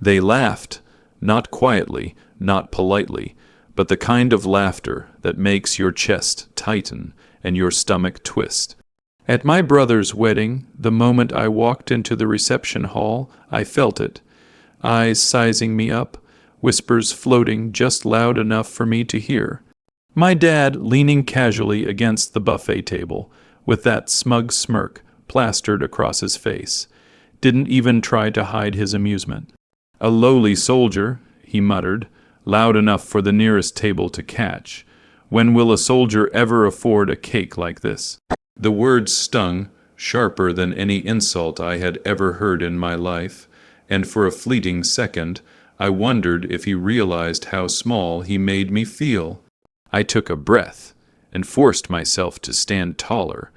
They laughed, not quietly, not politely, but the kind of laughter that makes your chest tighten and your stomach twist. At my brother's wedding, the moment I walked into the reception hall, I felt it. Eyes sizing me up, whispers floating just loud enough for me to hear. My dad leaning casually against the buffet table, with that smug smirk plastered across his face, didn't even try to hide his amusement. "A lowly soldier," he muttered, loud enough for the nearest table to catch. "When will a soldier ever afford a cake like this?" The words stung, sharper than any insult I had ever heard in my life, and for a fleeting second I wondered if he realized how small he made me feel. I took a breath and forced myself to stand taller,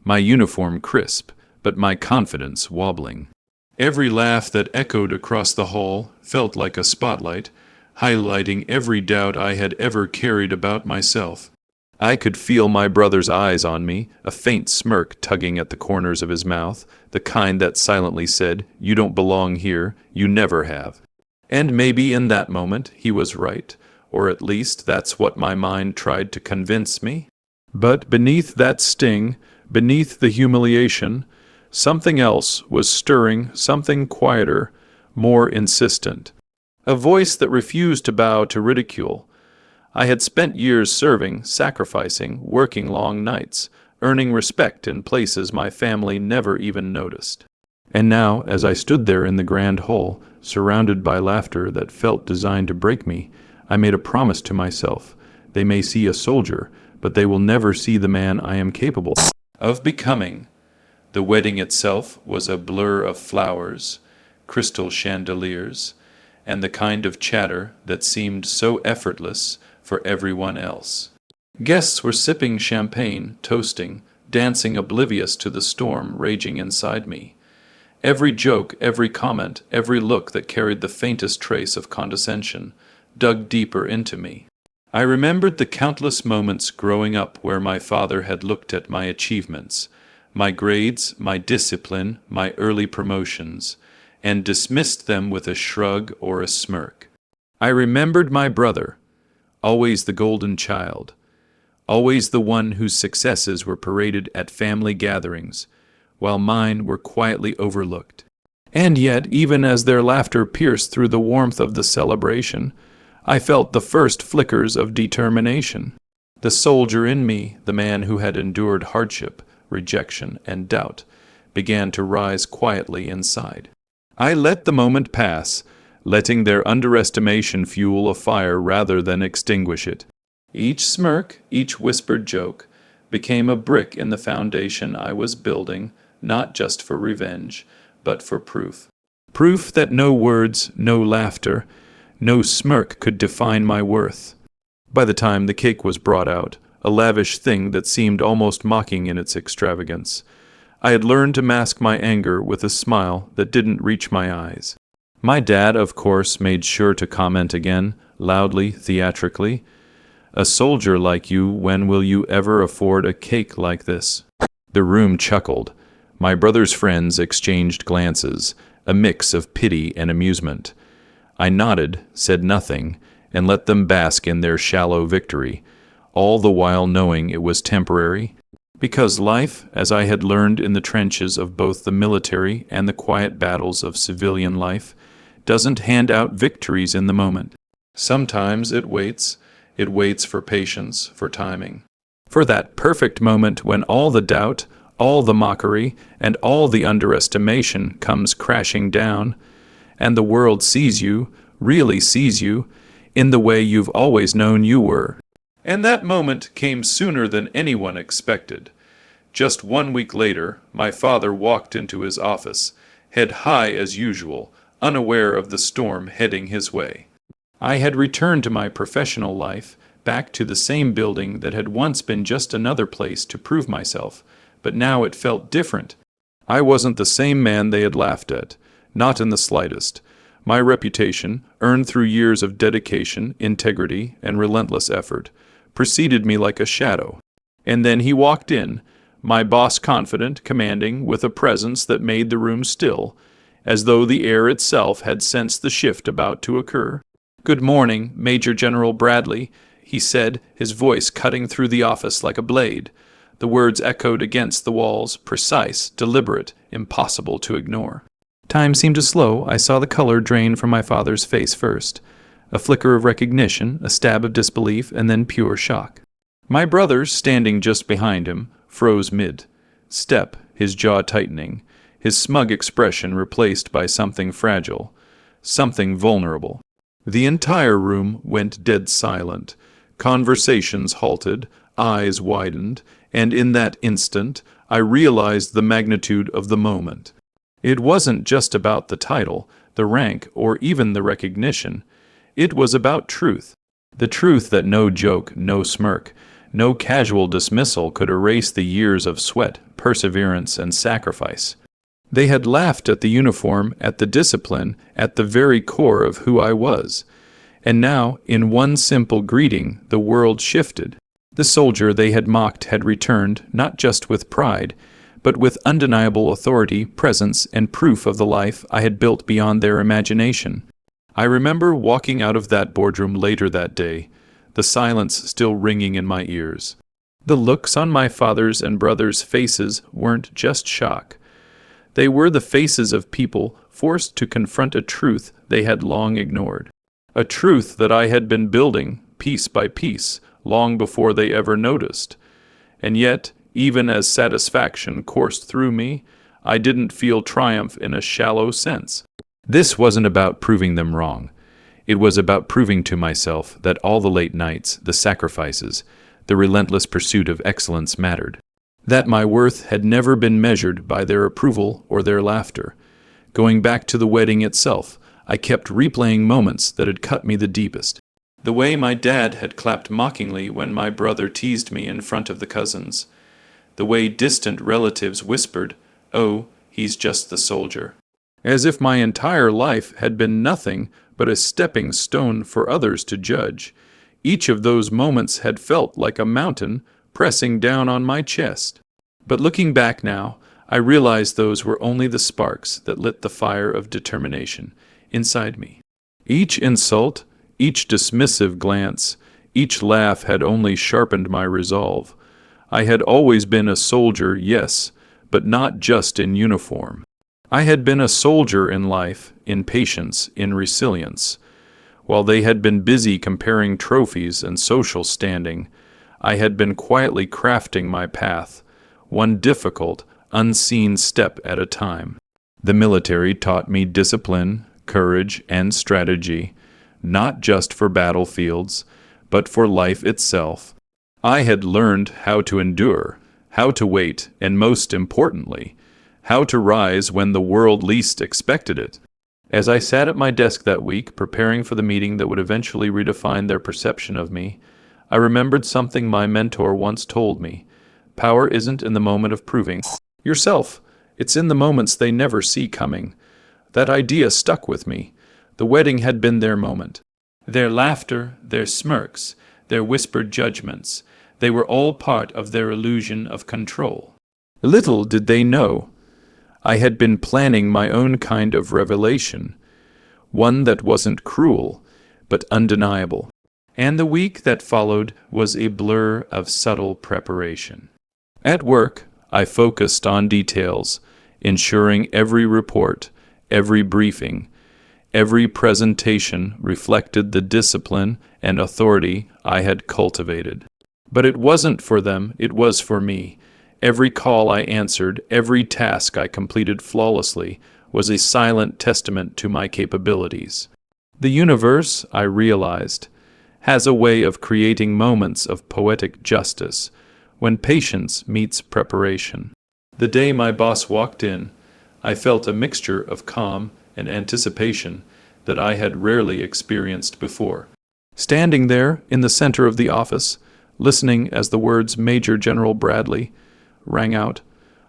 my uniform crisp, but my confidence wobbling. Every laugh that echoed across the hall felt like a spotlight, highlighting every doubt I had ever carried about myself. I could feel my brother's eyes on me, a faint smirk tugging at the corners of his mouth, the kind that silently said, "You don't belong here, you never have." And maybe in that moment he was right, or at least that's what my mind tried to convince me. But beneath that sting, beneath the humiliation, something else was stirring, something quieter, more insistent. A voice that refused to bow to ridicule. I had spent years serving, sacrificing, working long nights, earning respect in places my family never even noticed. And now, as I stood there in the grand hall, surrounded by laughter that felt designed to break me, I made a promise to myself. They may see a soldier, but they will never see the man I am capable of becoming. The wedding itself was a blur of flowers, crystal chandeliers, and the kind of chatter that seemed so effortless for everyone else. Guests were sipping champagne, toasting, dancing oblivious to the storm raging inside me. Every joke, every comment, every look that carried the faintest trace of condescension dug deeper into me. I remembered the countless moments growing up where my father had looked at my achievements, my grades, my discipline, my early promotions, and dismissed them with a shrug or a smirk. I remembered my brother, always the golden child, always the one whose successes were paraded at family gatherings, while mine were quietly overlooked. And yet, even as their laughter pierced through the warmth of the celebration, I felt the first flickers of determination. The soldier in me, the man who had endured hardship, rejection, and doubt, began to rise quietly inside. I let the moment pass, letting their underestimation fuel a fire rather than extinguish it. Each smirk, each whispered joke, became a brick in the foundation I was building, not just for revenge, but for proof. Proof that no words, no laughter, no smirk could define my worth. By the time the cake was brought out, a lavish thing that seemed almost mocking in its extravagance, I had learned to mask my anger with a smile that didn't reach my eyes. My dad, of course, made sure to comment again, loudly, theatrically, "A soldier like you, when will you ever afford a cake like this?" The room chuckled. My brother's friends exchanged glances, a mix of pity and amusement. I nodded, said nothing, and let them bask in their shallow victory, all the while knowing it was temporary, because life, as I had learned in the trenches of both the military and the quiet battles of civilian life, doesn't hand out victories in the moment. Sometimes it waits for patience, for timing, for that perfect moment when all the doubt, all the mockery, and all the underestimation comes crashing down, and the world sees you, really sees you, in the way you've always known you were. And that moment came sooner than anyone expected. Just 1 week later, my father walked into his office, head high as usual, unaware of the storm heading his way. I had returned to my professional life, back to the same building that had once been just another place to prove myself, but now it felt different. I wasn't the same man they had laughed at, not in the slightest. My reputation, earned through years of dedication, integrity, and relentless effort, preceded me like a shadow. And then he walked in, my boss confident, commanding, with a presence that made the room still, as though the air itself had sensed the shift about to occur. "Good morning, Major General Bradley," he said, his voice cutting through the office like a blade. The words echoed against the walls, precise, deliberate, impossible to ignore. Time seemed to slow. I saw the color drain from my father's face first. A flicker of recognition, a stab of disbelief, and then pure shock. My brother, standing just behind him, froze mid-step, his jaw tightening, his smug expression replaced by something fragile, something vulnerable. The entire room went dead silent. Conversations halted, eyes widened, and in that instant I realized the magnitude of the moment. It wasn't just about the title, the rank, or even the recognition. It was about truth. The truth that no joke, no smirk, no casual dismissal could erase the years of sweat, perseverance, and sacrifice. They had laughed at the uniform, at the discipline, at the very core of who I was. And now, in one simple greeting, the world shifted. The soldier they had mocked had returned, not just with pride, but with undeniable authority, presence, and proof of the life I had built beyond their imagination. I remember walking out of that boardroom later that day, the silence still ringing in my ears. The looks on my father's and brother's faces weren't just shock. They were the faces of people forced to confront a truth they had long ignored. A truth that I had been building, piece by piece, long before they ever noticed. And yet, even as satisfaction coursed through me, I didn't feel triumph in a shallow sense. This wasn't about proving them wrong. It was about proving to myself that all the late nights, the sacrifices, the relentless pursuit of excellence mattered. That my worth had never been measured by their approval or their laughter. Going back to the wedding itself, I kept replaying moments that had cut me the deepest. The way my dad had clapped mockingly when my brother teased me in front of the cousins. The way distant relatives whispered, "Oh, he's just the soldier." As if my entire life had been nothing but a stepping stone for others to judge. Each of those moments had felt like a mountain pressing down on my chest. But looking back now, I realized those were only the sparks that lit the fire of determination inside me. Each insult, each dismissive glance, each laugh had only sharpened my resolve. I had always been a soldier, yes, but not just in uniform. I had been a soldier in life, in patience, in resilience. While they had been busy comparing trophies and social standing, I had been quietly crafting my path, one difficult, unseen step at a time. The military taught me discipline, courage, and strategy, not just for battlefields, but for life itself. I had learned how to endure, how to wait, and most importantly, how to rise when the world least expected it. As I sat at my desk that week, preparing for the meeting that would eventually redefine their perception of me, I remembered something my mentor once told me. Power isn't in the moment of proving yourself. It's in the moments they never see coming. That idea stuck with me. The wedding had been their moment. Their laughter, their smirks, their whispered judgments, they were all part of their illusion of control. Little did they know, I had been planning my own kind of revelation, one that wasn't cruel, but undeniable. And the week that followed was a blur of subtle preparation. At work, I focused on details, ensuring every report, every briefing, every presentation reflected the discipline and authority I had cultivated. But it wasn't for them, it was for me. Every call I answered, every task I completed flawlessly, was a silent testament to my capabilities. The universe, I realized, has a way of creating moments of poetic justice when patience meets preparation. The day my boss walked in, I felt a mixture of calm and anticipation that I had rarely experienced before. Standing there in the center of the office, listening as the words Major General Bradley rang out,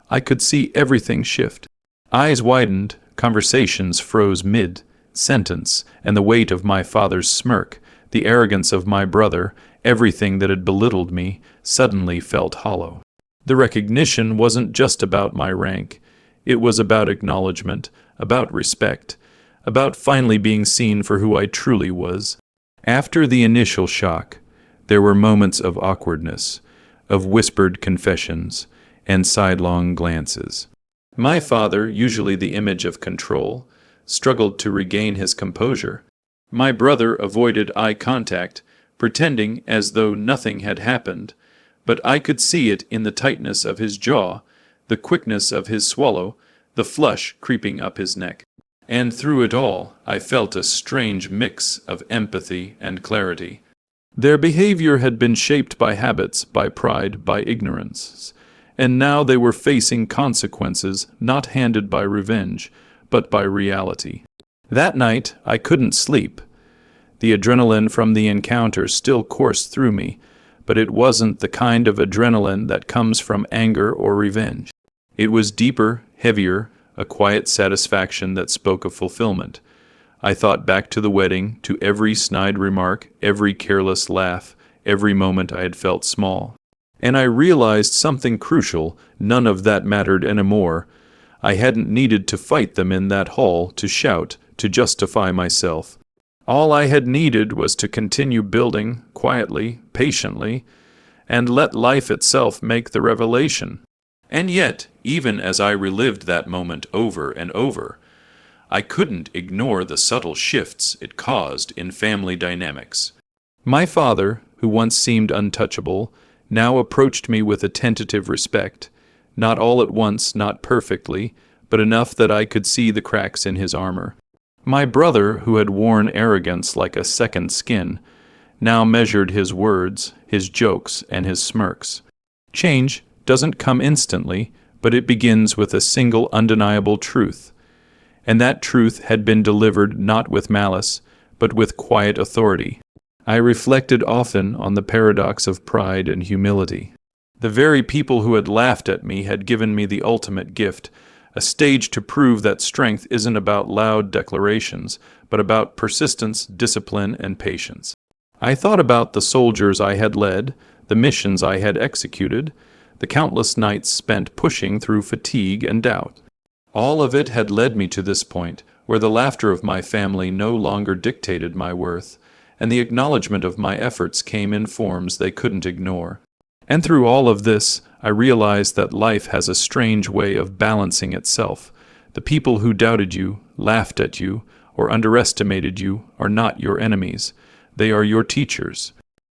I could see everything shift. Eyes widened, conversations froze mid-sentence, and the weight of my father's smirk, the arrogance of my brother, everything that had belittled me, suddenly felt hollow. The recognition wasn't just about my rank. It was about acknowledgement, about respect, about finally being seen for who I truly was. After the initial shock, there were moments of awkwardness, of whispered confessions, and sidelong glances. My father, usually the image of control, struggled to regain his composure. My brother avoided eye contact, pretending as though nothing had happened, but I could see it in the tightness of his jaw, the quickness of his swallow, the flush creeping up his neck. And through it all, I felt a strange mix of empathy and clarity. Their behavior had been shaped by habits, by pride, by ignorance, and now they were facing consequences not handed by revenge, but by reality. That night, I couldn't sleep. The adrenaline from the encounter still coursed through me, but it wasn't the kind of adrenaline that comes from anger or revenge. It was deeper, heavier, a quiet satisfaction that spoke of fulfillment. I thought back to the wedding, to every snide remark, every careless laugh, every moment I had felt small. And I realized something crucial: none of that mattered anymore. I hadn't needed to fight them in that hall, to shout, to justify myself. All I had needed was to continue building, quietly, patiently, and let life itself make the revelation. And yet, even as I relived that moment over and over, I couldn't ignore the subtle shifts it caused in family dynamics. My father, who once seemed untouchable, now approached me with a tentative respect, not all at once, not perfectly, but enough that I could see the cracks in his armor. My brother, who had worn arrogance like a second skin, now measured his words, his jokes, and his smirks. Change doesn't come instantly, but it begins with a single undeniable truth. And that truth had been delivered not with malice, but with quiet authority. I reflected often on the paradox of pride and humility. The very people who had laughed at me had given me the ultimate gift, a stage to prove that strength isn't about loud declarations, but about persistence, discipline, and patience. I thought about the soldiers I had led, the missions I had executed, the countless nights spent pushing through fatigue and doubt. All of it had led me to this point, where the laughter of my family no longer dictated my worth, and the acknowledgement of my efforts came in forms they couldn't ignore. And through all of this, I realized that life has a strange way of balancing itself. The people who doubted you, laughed at you, or underestimated you are not your enemies. They are your teachers.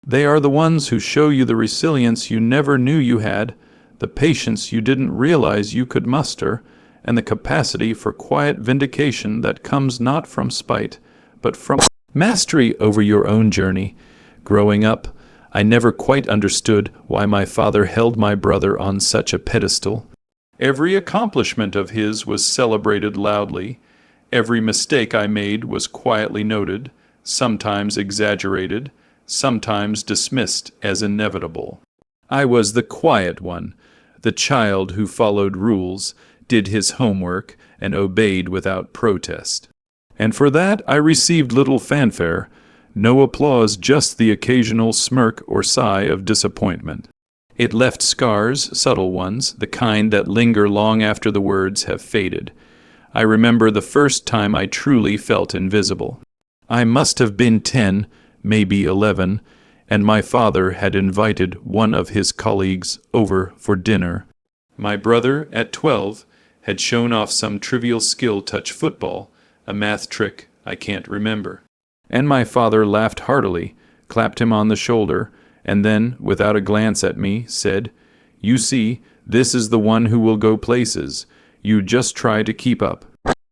They are the ones who show you the resilience you never knew you had, the patience you didn't realize you could muster, and the capacity for quiet vindication that comes not from spite, but from mastery over your own journey. Growing up, I never quite understood why my father held my brother on such a pedestal. Every accomplishment of his was celebrated loudly. Every mistake I made was quietly noted, sometimes exaggerated, sometimes dismissed as inevitable. I was the quiet one, the child who followed rules, did his homework, and obeyed without protest. And for that I received little fanfare, no applause, just the occasional smirk or sigh of disappointment. It left scars, subtle ones, the kind that linger long after the words have faded. I remember the first time I truly felt invisible. I must have been 10, maybe 11, and my father had invited one of his colleagues over for dinner. My brother, at 12, had shown off some trivial skill, touch football, a math trick I can't remember. And my father laughed heartily, clapped him on the shoulder, and then, without a glance at me, said, "You see, this is the one who will go places. You just try to keep up."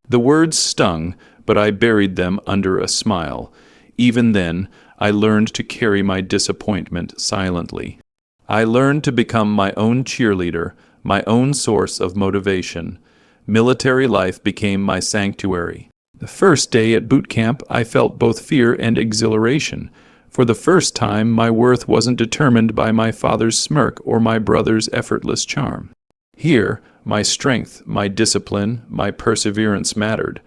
The words stung, but I buried them under a smile. Even then, I learned to carry my disappointment silently. I learned to become my own cheerleader, my own source of motivation. Military life became my sanctuary. The first day at boot camp, I felt both fear and exhilaration. For the first time, my worth wasn't determined by my father's smirk or my brother's effortless charm. Here, my strength, my discipline, my perseverance mattered.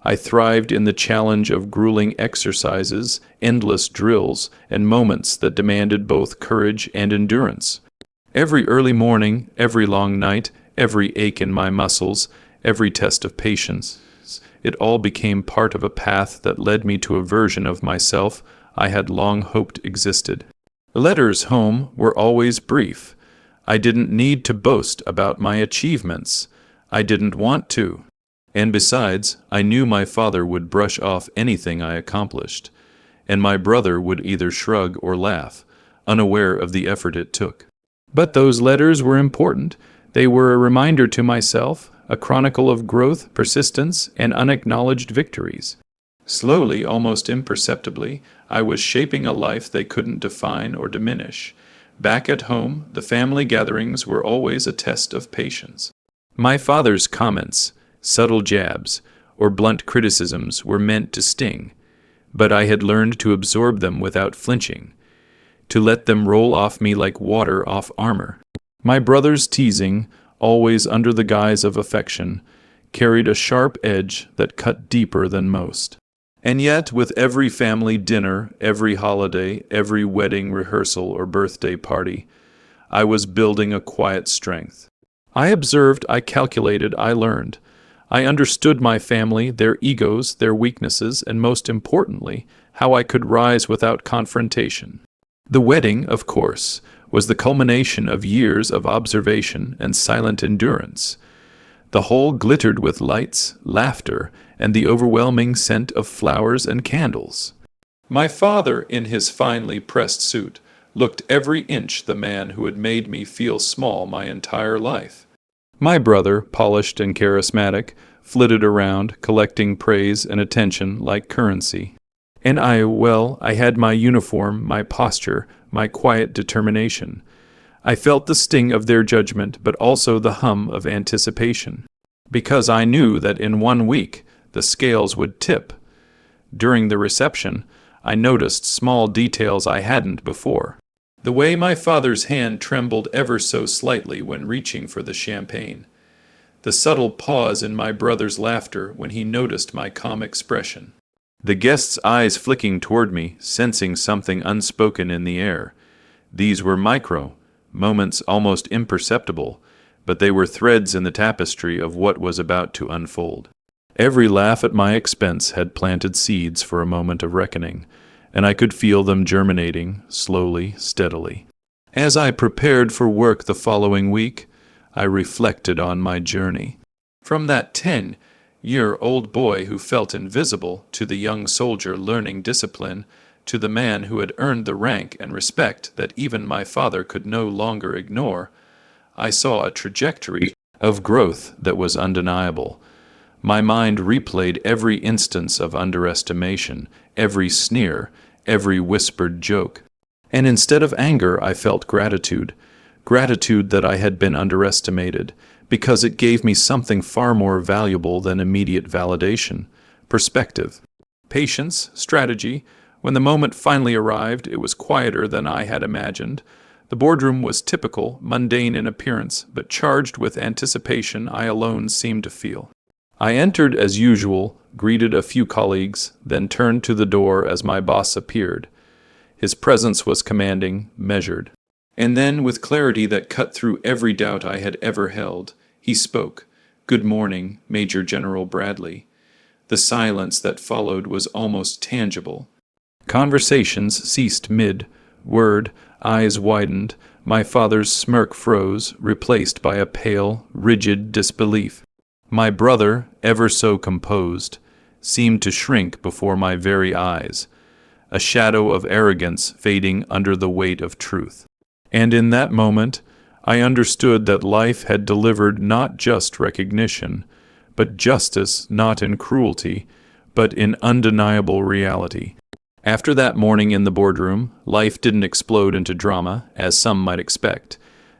I thrived in the challenge of grueling exercises, endless drills, and moments that demanded both courage and endurance. Every early morning, every long night, every ache in my muscles, every test of patience. It all became part of a path that led me to a version of myself I had long hoped existed. Letters home were always brief. I didn't need to boast about my achievements. I didn't want to. And besides, I knew my father would brush off anything I accomplished, and my brother would either shrug or laugh, unaware of the effort it took. But those letters were important. They were a reminder to myself, a chronicle of growth, persistence, and unacknowledged victories. Slowly, almost imperceptibly, I was shaping a life they couldn't define or diminish. Back at home, the family gatherings were always a test of patience. My father's comments, subtle jabs, or blunt criticisms were meant to sting, but I had learned to absorb them without flinching, to let them roll off me like water off armor. My brother's teasing, always under the guise of affection, carried a sharp edge that cut deeper than most. And yet, with every family dinner, every holiday, every wedding rehearsal or birthday party, I was building a quiet strength. I observed, I calculated, I learned. I understood my family, their egos, their weaknesses, and most importantly, how I could rise without confrontation. The wedding, of course, was the culmination of years of observation and silent endurance. The whole glittered with lights, laughter, and the overwhelming scent of flowers and candles. My father, in his finely pressed suit, looked every inch the man who had made me feel small my entire life. My brother, polished and charismatic, flitted around, collecting praise and attention like currency. And I had my uniform, my posture, my quiet determination. I felt the sting of their judgment, but also the hum of anticipation, because I knew that in 1 week the scales would tip. During the reception, I noticed small details I hadn't before. The way my father's hand trembled ever so slightly when reaching for the champagne. The subtle pause in my brother's laughter when he noticed my calm expression. The guest's eyes flicking toward me, sensing something unspoken in the air. These were moments almost imperceptible, but they were threads in the tapestry of what was about to unfold. Every laugh at my expense had planted seeds for a moment of reckoning, and I could feel them germinating, slowly, steadily. As I prepared for work the following week, I reflected on my journey. From that 10-year-old boy who felt invisible, to the young soldier learning discipline, to the man who had earned the rank and respect that even my father could no longer ignore, I saw a trajectory of growth that was undeniable. My mind replayed every instance of underestimation, every sneer, every whispered joke. And instead of anger, I felt gratitude that I had been underestimated, because it gave me something far more valuable than immediate validation: perspective, patience, strategy. When the moment finally arrived, it was quieter than I had imagined. The boardroom was typical, mundane in appearance, but charged with anticipation I alone seemed to feel. I entered as usual, greeted a few colleagues, then turned to the door as my boss appeared. His presence was commanding, measured. And then, with clarity that cut through every doubt I had ever held, he spoke. "Good morning, Major General Bradley." The silence that followed was almost tangible. Conversations ceased mid-word, eyes widened, my father's smirk froze, replaced by a pale, rigid disbelief. My brother, ever so composed, seemed to shrink before my very eyes, a shadow of arrogance fading under the weight of truth. And in that moment, I understood that life had delivered not just recognition, but justice not in cruelty, but in undeniable reality. After that morning in the boardroom, life didn't explode into drama, as some might expect.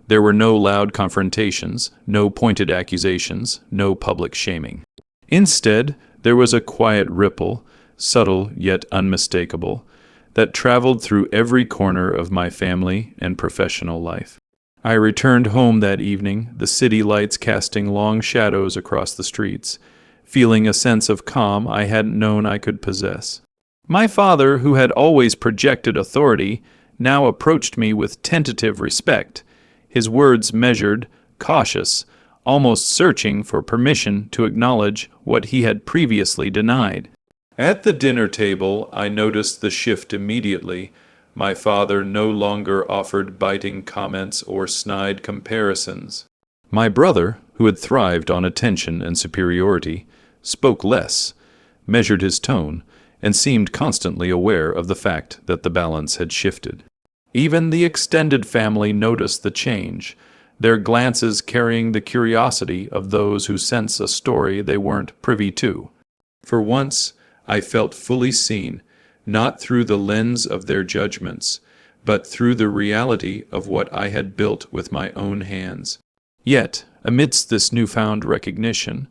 There were no loud confrontations, no pointed accusations, no public shaming. Instead, there was a quiet ripple, subtle yet unmistakable, that traveled through every corner of my family and professional life. I returned home that evening, the city lights casting long shadows across the streets, feeling a sense of calm I hadn't known I could possess. My father, who had always projected authority, now approached me with tentative respect, his words measured, cautious, almost searching for permission to acknowledge what he had previously denied. At the dinner table, I noticed the shift immediately. My father no longer offered biting comments or snide comparisons. My brother, who had thrived on attention and superiority, spoke less, measured his tone, and seemed constantly aware of the fact that the balance had shifted. Even the extended family noticed the change, their glances carrying the curiosity of those who sense a story they weren't privy to. For once, I felt fully seen, not through the lens of their judgments, but through the reality of what I had built with my own hands. Yet, amidst this newfound recognition,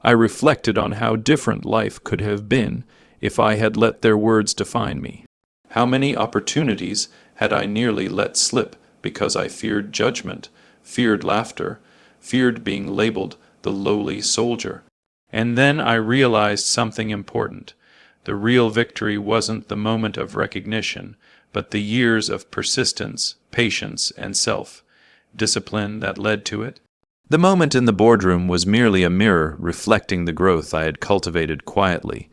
I reflected on how different life could have been if I had let their words define me. How many opportunities had I nearly let slip because I feared judgment, feared laughter, feared being labeled the lowly soldier. And then I realized something important. The real victory wasn't the moment of recognition, but the years of persistence, patience, and self-discipline that led to it. The moment in the boardroom was merely a mirror reflecting the growth I had cultivated quietly,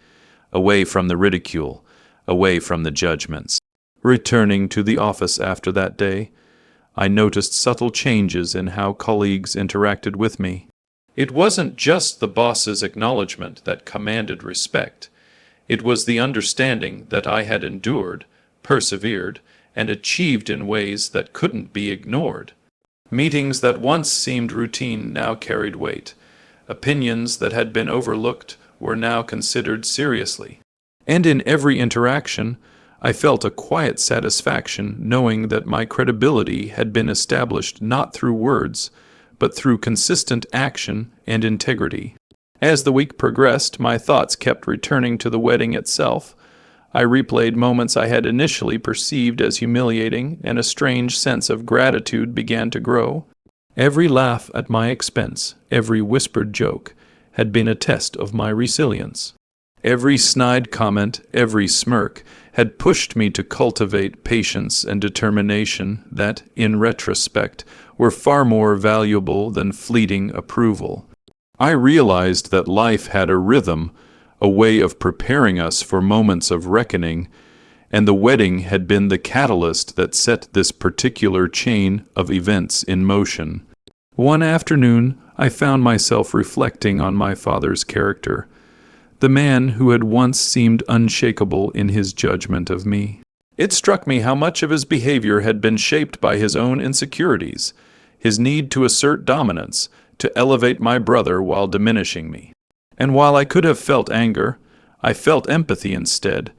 away from the ridicule, away from the judgments. Returning to the office after that day, I noticed subtle changes in how colleagues interacted with me. It wasn't just the boss's acknowledgement that commanded respect. It was the understanding that I had endured, persevered, and achieved in ways that couldn't be ignored. Meetings that once seemed routine now carried weight. Opinions that had been overlooked were now considered seriously. And in every interaction, I felt a quiet satisfaction knowing that my credibility had been established not through words, but through consistent action and integrity. As the week progressed, my thoughts kept returning to the wedding itself. I replayed moments I had initially perceived as humiliating, and a strange sense of gratitude began to grow. Every laugh at my expense, every whispered joke, had been a test of my resilience. Every snide comment, every smirk, had pushed me to cultivate patience and determination that, in retrospect, were far more valuable than fleeting approval. I realized that life had a rhythm, a way of preparing us for moments of reckoning, and the wedding had been the catalyst that set this particular chain of events in motion. One afternoon, I found myself reflecting on my father's character, the man who had once seemed unshakable in his judgment of me. It struck me how much of his behavior had been shaped by his own insecurities, his need to assert dominance, to elevate my brother while diminishing me. And while I could have felt anger, I felt empathy instead,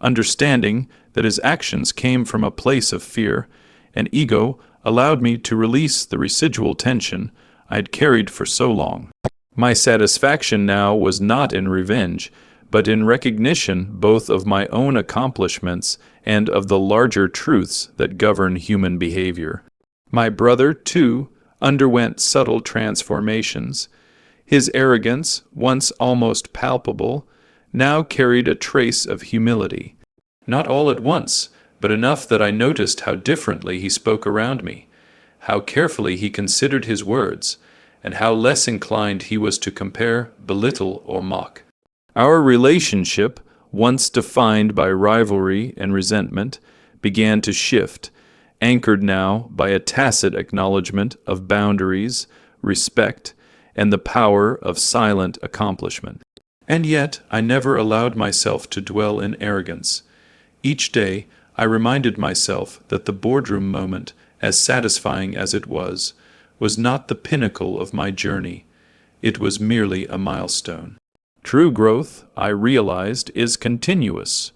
understanding that his actions came from a place of fear, and ego allowed me to release the residual tension I had carried for so long. My satisfaction now was not in revenge, but in recognition both of my own accomplishments and of the larger truths that govern human behavior. My brother, too, underwent subtle transformations. His arrogance, once almost palpable, now carried a trace of humility. Not all at once, but enough that I noticed how differently he spoke around me, how carefully he considered his words, and how less inclined he was to compare, belittle, or mock. Our relationship, once defined by rivalry and resentment, began to shift, anchored now by a tacit acknowledgement of boundaries, respect, and the power of silent accomplishment. And yet, I never allowed myself to dwell in arrogance. Each day, I reminded myself that the boardroom moment, as satisfying as it was not the pinnacle of my journey. It was merely a milestone. True growth, I realized, is continuous.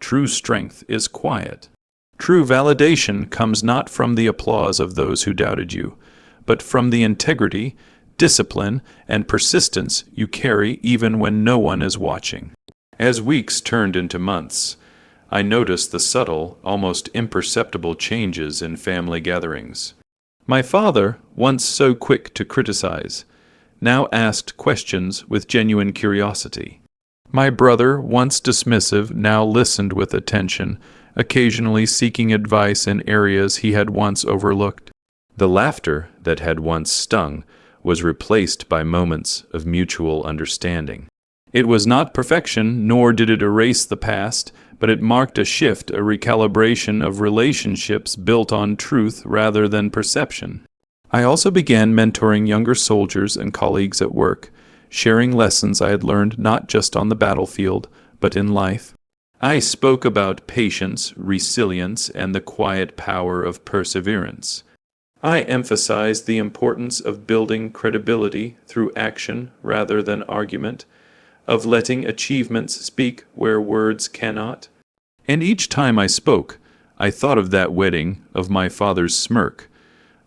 True strength is quiet. True validation comes not from the applause of those who doubted you, but from the integrity, discipline, and persistence you carry even when no one is watching. As weeks turned into months, I noticed the subtle, almost imperceptible changes in family gatherings. My father, once so quick to criticize, now asked questions with genuine curiosity. My brother, once dismissive, now listened with attention, occasionally seeking advice in areas he had once overlooked. The laughter that had once stung was replaced by moments of mutual understanding. It was not perfection, nor did it erase the past, but it marked a shift, a recalibration of relationships built on truth rather than perception. I also began mentoring younger soldiers and colleagues at work, sharing lessons I had learned not just on the battlefield, but in life. I spoke about patience, resilience, and the quiet power of perseverance. I emphasized the importance of building credibility through action rather than argument, of letting achievements speak where words cannot. And each time I spoke, I thought of that wedding, of my father's smirk,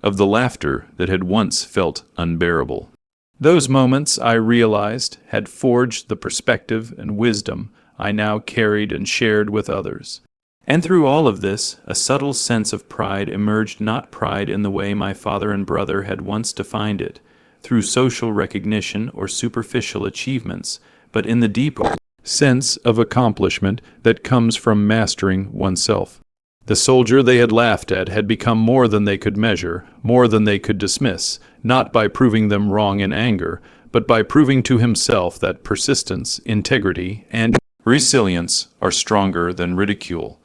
of the laughter that had once felt unbearable. Those moments, I realized, had forged the perspective and wisdom I now carried and shared with others. And through all of this, a subtle sense of pride emerged, not pride in the way my father and brother had once defined it, through social recognition or superficial achievements, but in the deeper sense of accomplishment that comes from mastering oneself. The soldier they had laughed at had become more than they could measure, more than they could dismiss, not by proving them wrong in anger, but by proving to himself that persistence, integrity, and resilience are stronger than ridicule.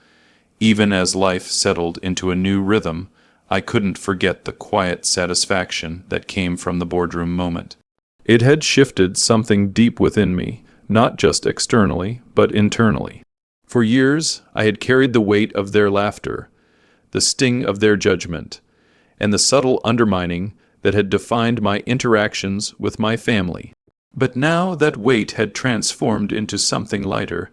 Even as life settled into a new rhythm, I couldn't forget the quiet satisfaction that came from the boardroom moment. It had shifted something deep within me, not just externally, but internally. For years, I had carried the weight of their laughter, the sting of their judgment, and the subtle undermining that had defined my interactions with my family. But now that weight had transformed into something lighter,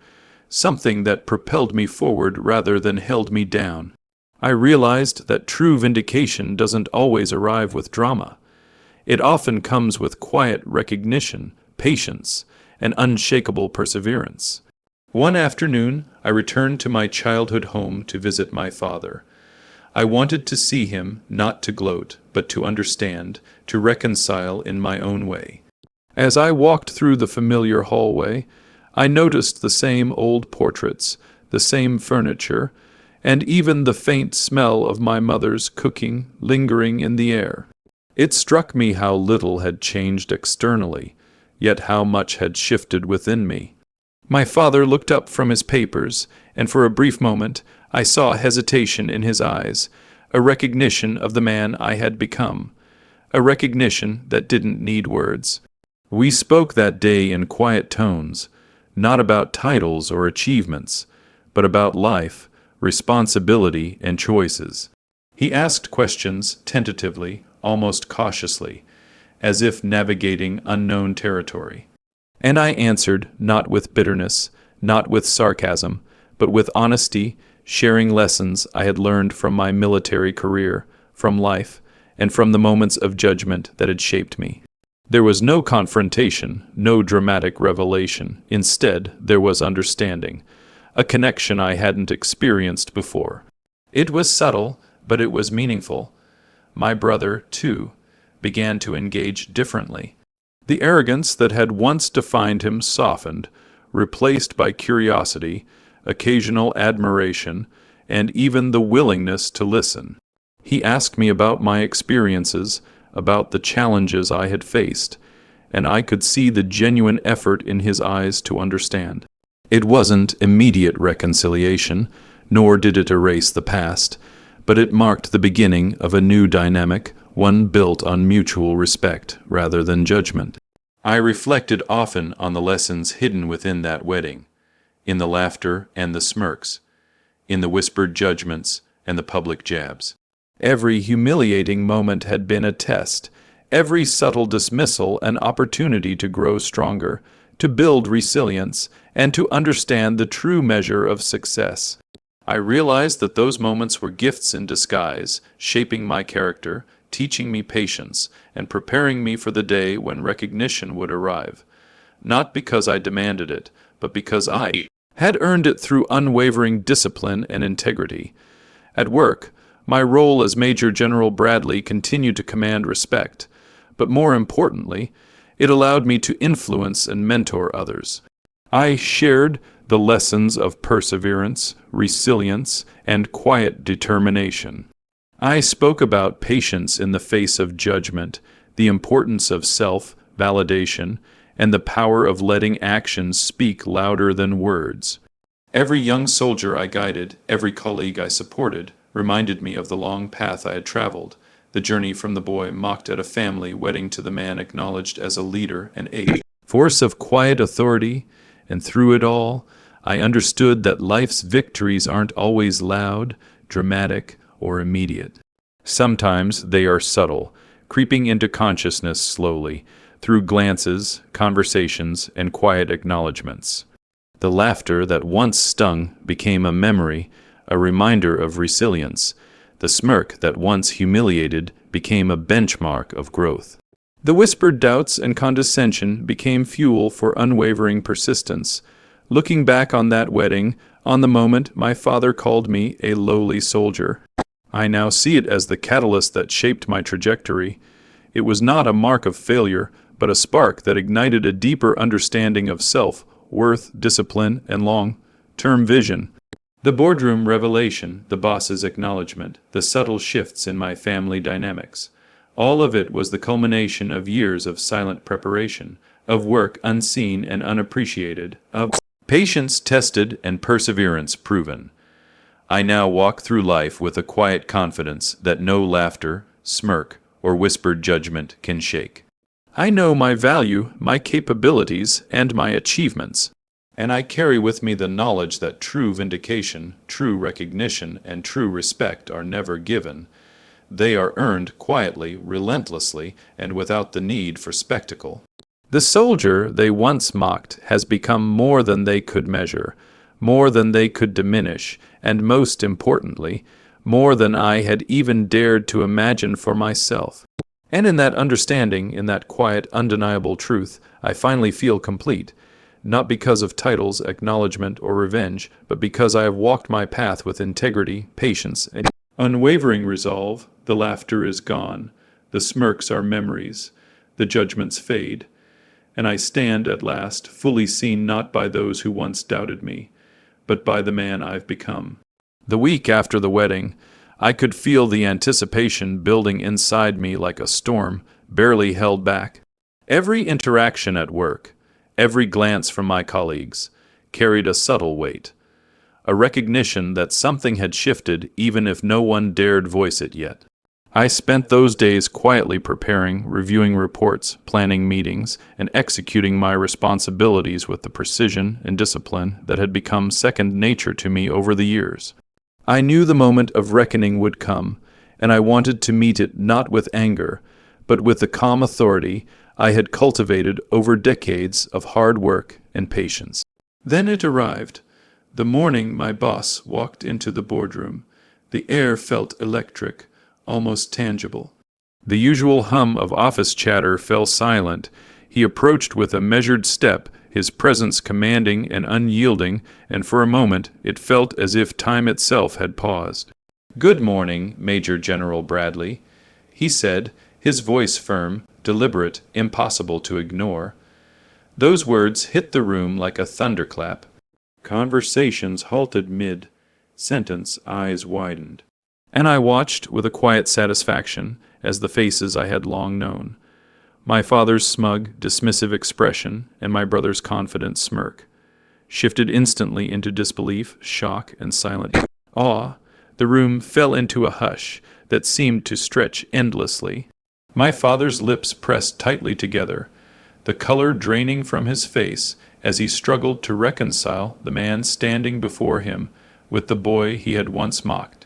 something that propelled me forward rather than held me down. I realized that true vindication doesn't always arrive with drama. It often comes with quiet recognition, patience, and unshakable perseverance. One afternoon, I returned to my childhood home to visit my father. I wanted to see him, not to gloat, but to understand, to reconcile in my own way. As I walked through the familiar hallway, I noticed the same old portraits, the same furniture, and even the faint smell of my mother's cooking lingering in the air. It struck me how little had changed externally, yet how much had shifted within me. My father looked up from his papers, and for a brief moment I saw hesitation in his eyes, a recognition of the man I had become, a recognition that didn't need words. We spoke that day in quiet tones, not about titles or achievements, but about life, responsibility, and choices. He asked questions tentatively, almost cautiously, as if navigating unknown territory. And I answered, not with bitterness, not with sarcasm, but with honesty, sharing lessons I had learned from my military career, from life, and from the moments of judgment that had shaped me. There was no confrontation, no dramatic revelation. Instead, there was understanding, a connection I hadn't experienced before. It was subtle, but it was meaningful. My brother, too, began to engage differently. The arrogance that had once defined him softened, replaced by curiosity, occasional admiration, and even the willingness to listen. He asked me about my experiences, about the challenges I had faced, and I could see the genuine effort in his eyes to understand. It wasn't immediate reconciliation, nor did it erase the past, but it marked the beginning of a new dynamic, one built on mutual respect rather than judgment. I reflected often on the lessons hidden within that wedding, in the laughter and the smirks, in the whispered judgments and the public jabs. Every humiliating moment had been a test, every subtle dismissal an opportunity to grow stronger, to build resilience, and to understand the true measure of success. I realized that those moments were gifts in disguise, shaping my character, teaching me patience, and preparing me for the day when recognition would arrive. Not because I demanded it, but because I had earned it through unwavering discipline and integrity. At work, my role as Major General Bradley continued to command respect, but more importantly, it allowed me to influence and mentor others. I shared the lessons of perseverance, resilience, and quiet determination. I spoke about patience in the face of judgment, the importance of self-validation, and the power of letting actions speak louder than words. Every young soldier I guided, every colleague I supported, reminded me of the long path I had traveled, the journey from the boy mocked at a family wedding to the man acknowledged as a leader and a force of quiet authority, and through it all, I understood that life's victories aren't always loud, dramatic, or immediate. Sometimes they are subtle, creeping into consciousness slowly, through glances, conversations, and quiet acknowledgments. The laughter that once stung became a memory, a reminder of resilience. The smirk that once humiliated became a benchmark of growth. The whispered doubts and condescension became fuel for unwavering persistence. Looking back on that wedding, on the moment my father called me a lowly soldier, I now see it as the catalyst that shaped my trajectory. It was not a mark of failure, but a spark that ignited a deeper understanding of self, worth, discipline, and long-term vision. The boardroom revelation, the boss's acknowledgement, the subtle shifts in my family dynamics. All of it was the culmination of years of silent preparation, of work unseen and unappreciated, of patience tested and perseverance proven. I now walk through life with a quiet confidence that no laughter, smirk, or whispered judgment can shake. I know my value, my capabilities, and my achievements, and I carry with me the knowledge that true vindication, true recognition, and true respect are never given. They are earned quietly, relentlessly, and without the need for spectacle. The soldier they once mocked has become more than they could measure, more than they could diminish, and most importantly, more than I had even dared to imagine for myself. And in that understanding, in that quiet, undeniable truth, I finally feel complete, not because of titles, acknowledgement, or revenge, but because I have walked my path with integrity, patience, and unwavering resolve. The laughter is gone, the smirks are memories, the judgments fade, and I stand at last, fully seen not by those who once doubted me, but by the man I've become. The week after the wedding, I could feel the anticipation building inside me like a storm, barely held back. Every interaction at work, every glance from my colleagues, carried a subtle weight, a recognition that something had shifted even if no one dared voice it yet. I spent those days quietly preparing, reviewing reports, planning meetings, and executing my responsibilities with the precision and discipline that had become second nature to me over the years. I knew the moment of reckoning would come, and I wanted to meet it not with anger, but with the calm authority I had cultivated over decades of hard work and patience. Then it arrived. The morning my boss walked into the boardroom. The air felt electric, almost tangible. The usual hum of office chatter fell silent. He approached with a measured step, his presence commanding and unyielding, and for a moment it felt as if time itself had paused. "Good morning, Major General Bradley," he said, his voice firm, deliberate, impossible to ignore. Those words hit the room like a thunderclap. Conversations halted mid-sentence, eyes widened. And I watched with a quiet satisfaction as the faces I had long known. My father's smug, dismissive expression and my brother's confident smirk shifted instantly into disbelief, shock, and silent awe. The room fell into a hush that seemed to stretch endlessly. My father's lips pressed tightly together, the color draining from his face as he struggled to reconcile the man standing before him with the boy he had once mocked.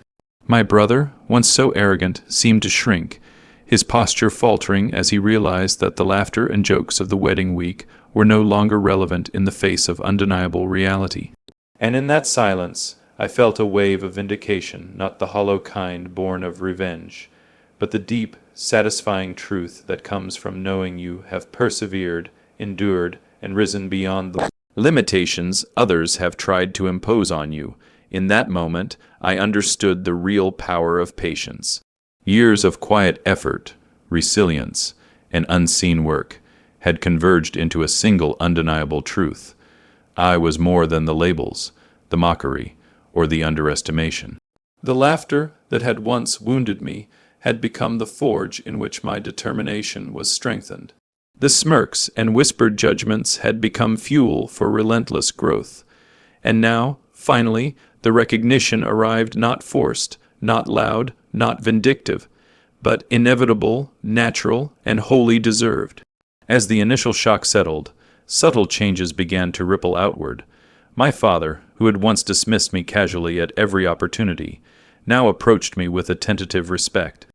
My brother, once so arrogant, seemed to shrink, his posture faltering as he realized that the laughter and jokes of the wedding week were no longer relevant in the face of undeniable reality. And in that silence, I felt a wave of vindication, not the hollow kind born of revenge, but the deep, satisfying truth that comes from knowing you have persevered, endured, and risen beyond the limitations others have tried to impose on you. In that moment, I understood the real power of patience. Years of quiet effort, resilience, and unseen work had converged into a single undeniable truth. I was more than the labels, the mockery, or the underestimation. The laughter that had once wounded me had become the forge in which my determination was strengthened. The smirks and whispered judgments had become fuel for relentless growth. And now, finally, the recognition arrived, not forced, not loud, not vindictive, but inevitable, natural, and wholly deserved. As the initial shock settled, subtle changes began to ripple outward. My father, who had once dismissed me casually at every opportunity, now approached me with a tentative respect.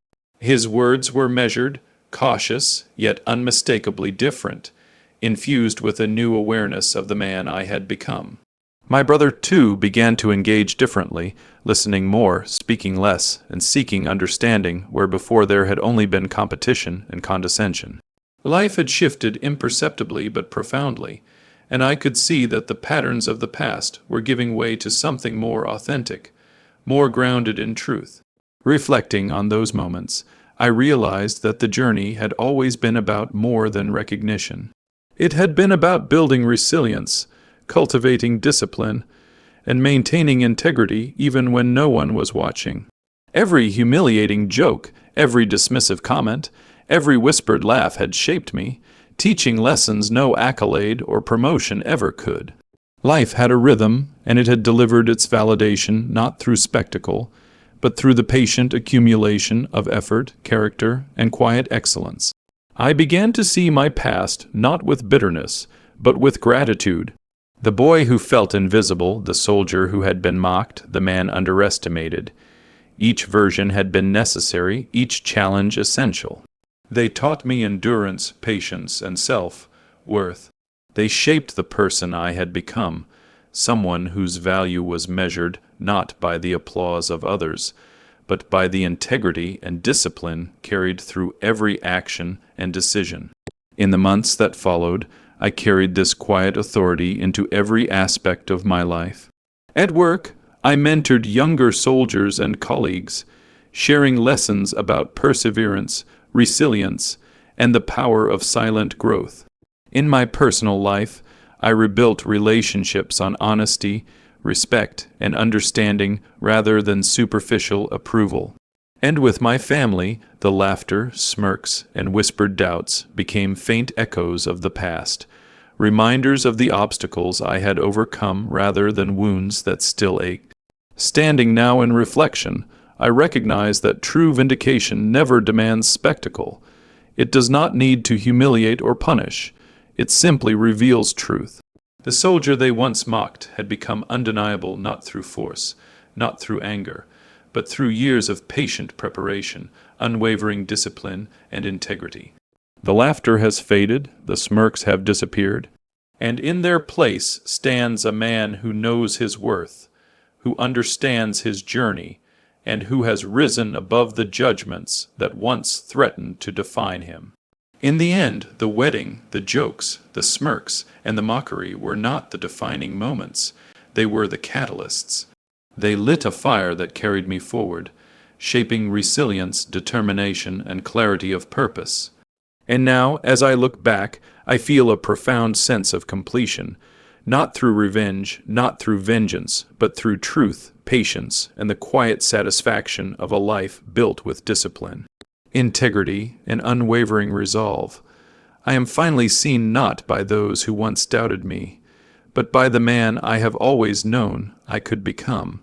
His words were measured, cautious, yet unmistakably different, infused with a new awareness of the man I had become. My brother, too, began to engage differently, listening more, speaking less, and seeking understanding where before there had only been competition and condescension. Life had shifted imperceptibly but profoundly, and I could see that the patterns of the past were giving way to something more authentic, more grounded in truth. Reflecting on those moments, I realized that the journey had always been about more than recognition. It had been about building resilience, cultivating discipline, and maintaining integrity even when no one was watching. Every humiliating joke, every dismissive comment, every whispered laugh had shaped me, teaching lessons no accolade or promotion ever could. Life had a rhythm, and it had delivered its validation not through spectacle, but through the patient accumulation of effort, character, and quiet excellence. I began to see my past not with bitterness, but with gratitude. The boy who felt invisible, the soldier who had been mocked, the man underestimated. Each version had been necessary, each challenge essential. They taught me endurance, patience, and self-worth. They shaped the person I had become, someone whose value was measured not by the applause of others, but by the integrity and discipline carried through every action and decision. In the months that followed, I carried this quiet authority into every aspect of my life. At work, I mentored younger soldiers and colleagues, sharing lessons about perseverance, resilience, and the power of silent growth. In my personal life, I rebuilt relationships on honesty, respect, and understanding rather than superficial approval. And with my family, the laughter, smirks, and whispered doubts became faint echoes of the past, reminders of the obstacles I had overcome rather than wounds that still ached. Standing now in reflection, I recognize that true vindication never demands spectacle. It does not need to humiliate or punish. It simply reveals truth. The soldier they once mocked had become undeniable not through force, not through anger, but through years of patient preparation, unwavering discipline, and integrity. The laughter has faded, the smirks have disappeared, and in their place stands a man who knows his worth, who understands his journey, and who has risen above the judgments that once threatened to define him. In the end, the wedding, the jokes, the smirks, and the mockery were not the defining moments. They were the catalysts. They lit a fire that carried me forward, shaping resilience, determination, and clarity of purpose. And now, as I look back, I feel a profound sense of completion, not through revenge, not through vengeance, but through truth, patience, and the quiet satisfaction of a life built with discipline, integrity, and unwavering resolve. I am finally seen not by those who once doubted me, but by the man I have always known I could become.